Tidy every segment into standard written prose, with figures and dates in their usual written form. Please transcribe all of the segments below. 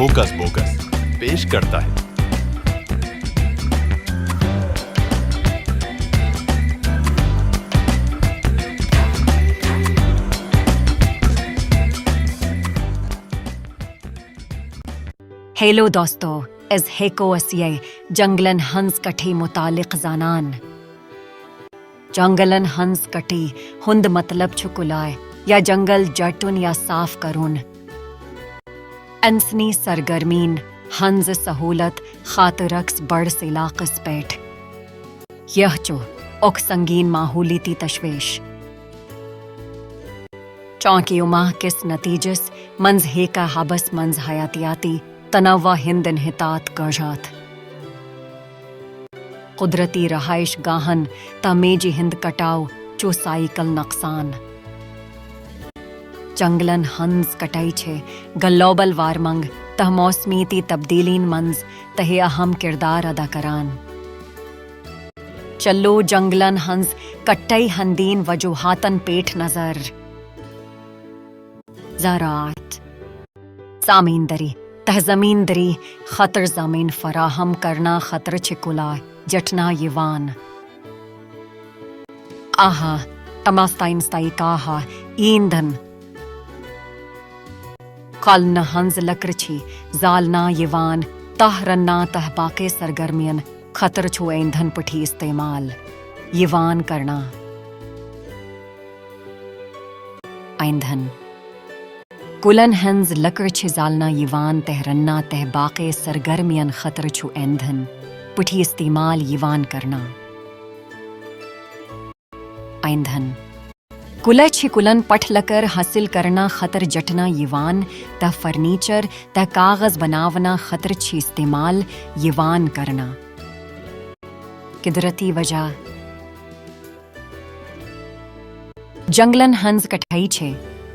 Hoax پوکس پیش کرتا ہے۔ ہیلو دوستو، از ہیکو اسیے جنگلن ہنس کٹھی متعلق زانان۔ جنگلن ہنس کٹھی ہند مطلب چھُ کُلائے یا جنگل جٹن یا صاف کرون۔ انسنی سرگرمین ہنز سہولت خاطرکس بڑس علاقس پیٹھ۔ یہ چھُ اک سنگین ماحولیتی تشویش۔ چونکہ ماہ کس نتیجس منز ہیکا حبس منز حیاتیاتی تنوع ہند انحطاط گرجات۔ قدرتی رہائش گاہن تا میجی ہند کٹاؤ چو سائیکل نقصان۔ جنگلن ہنز کٹائی چھے گلوبل وارمنگ تہ موسمیتی تبدیلین منز تہی اہم کردار ادا کران۔ چلو جنگلن ہنز کٹائی ہندین وجوہاتن پیٹھ نظر۔ زراعت، زمینداری تہ زمینداری خطر زمین فراہم کرنا خطر چھکلا جٹنا یوان۔ آہا تماستائنستائی کاہا ایندھن کالنا ہنز لکرچھی زالنا یوان تہ رنا تہ باقی سرگرمین خطر چھو ایندھن پٹھی استعمال یوان کرنا۔ ایندھن کلن ہنز لکرچھ زالنا یوان تہ رنا تہ باقی سرگرمین خطر چھو ایندھن پٹھی استعمال یوان کرنا۔ ایندھن کلچھ کلن پٹھ لکر حاصل کرنا خطر جٹنا یوان تہ فرنیچر تہ کاغذ بناونا خطر چھ استعمال یوان کرنا۔ قدرتی وجہ جنگلن ہنز کٹائی چھے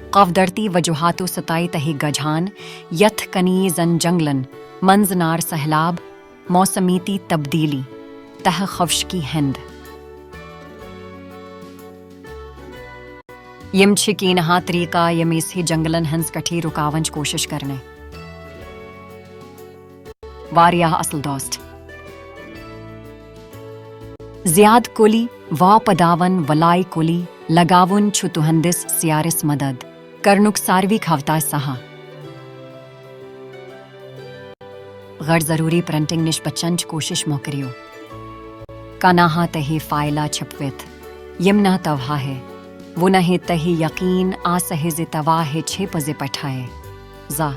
قدرتی وجوہاتو ستائی تہی گجھان یتھ کنی زن جنگلن منز نار سہلاب موسمیتی تبدیلی تہ خفشکی ہند۔ یم چھ کینہا طریقہ یمی سے جنگلن ہنز کٹھی رکاونچ کوشش کرنے۔ واریاہ اصل دوست زیاد کلی وا پداون ولائی کلی لگاون چھو تہندس سیارس مدد کرنک ساروی کھوتا سہا۔ غیر ضروری پرنٹنگ نش بچنچ کوشش مو کریو۔ کاناہا تہی فائلہ چھپویت یم نہ توہا ہے وہ نہ تہی یقین آسہ ز تواہ چھ پزے پٹھائے۔ زا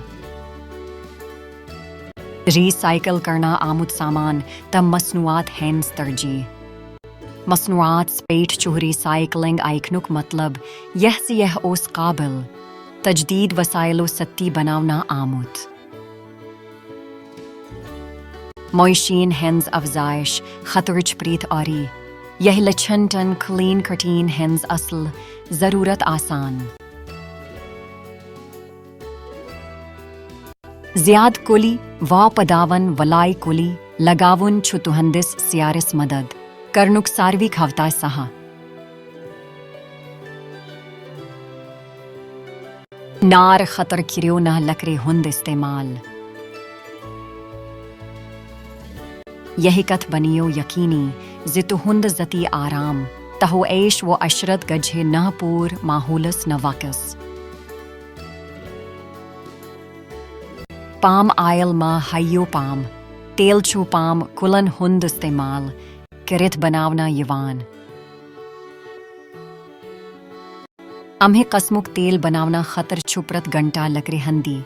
ری سائیکل کرنا آمد سامان تم مصنوعات ہینس ترجیح۔ مصنوعات پیٹ چوہری سائیکلنگ آئکنک مطلب یہ سے یہ اوس قابل تجدید وسائلو ستی بناونا آمد۔ معیشین ہنز افزائش خطرچ پریت آری یہ لچھن ٹن کلین کٹین ہنز اصل ضرورت آسان۔ زیاد کلی وا پداون ولائی کلی لگاون چھو تہندس سیارس مدد کرنک ساروی کھوتا سہا۔ نار خطر کریو نہ لکرے ہند استعمال۔ یہی کت بنیو یقینی زتو ہند زتی آرام تہو عیش و عشرت گجھے نہ پور ماحولس نہ واقس۔ پام آئل ما ہائیو پام تیل چھو پام کلن ہند استعمال کرت بناونا یوان۔ امہیں قسمک تیل بناونا خطر چھپرت گھنٹہ لکرے ہندی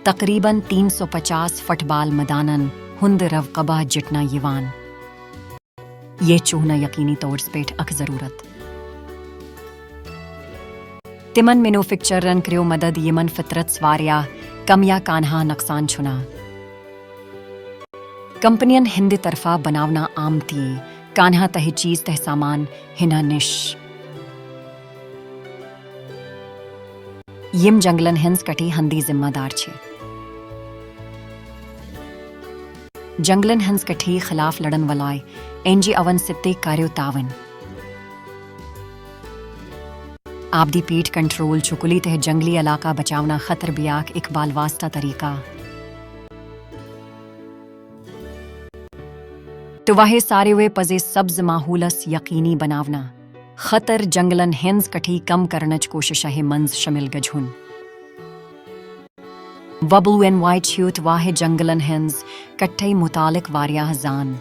تقریباً 350 فٹ بال مدانن ہند رو قبا جٹنا یوان۔ یہ چوہنا یقینی طور پیٹھ اک ضرورت۔ تمن مینوفیکچرن کریو مدد یمن فطرت سواریا کم یا کانہا نقصان چھنا۔ کمپنین ہند طرفہ بناونا آمتی کانہا تہ چیز تہ سامان ہنا نش۔ یم جنگلن ہنز کٹی ہندی ذمہ دار چھے۔ جنگلن ہنز کٹھی خلاف لڑن والائے این جی اون ستے کاریو تعاون۔ آبدی پیٹ کنٹرول چھکلی تہ جنگلی علاقہ بچاونا خطر بیاک اقبال واسطہ طریقہ۔ تو واہ سارے ہوئے پزے سبز ماحولس یقینی بناونا خطر جنگلن ہنز کٹھی کم کرنچ کوشش ہے منز شمل گجھن WNY چھیوت واہ جنگلن ہنز کٹھئی متعلق واریاہ زان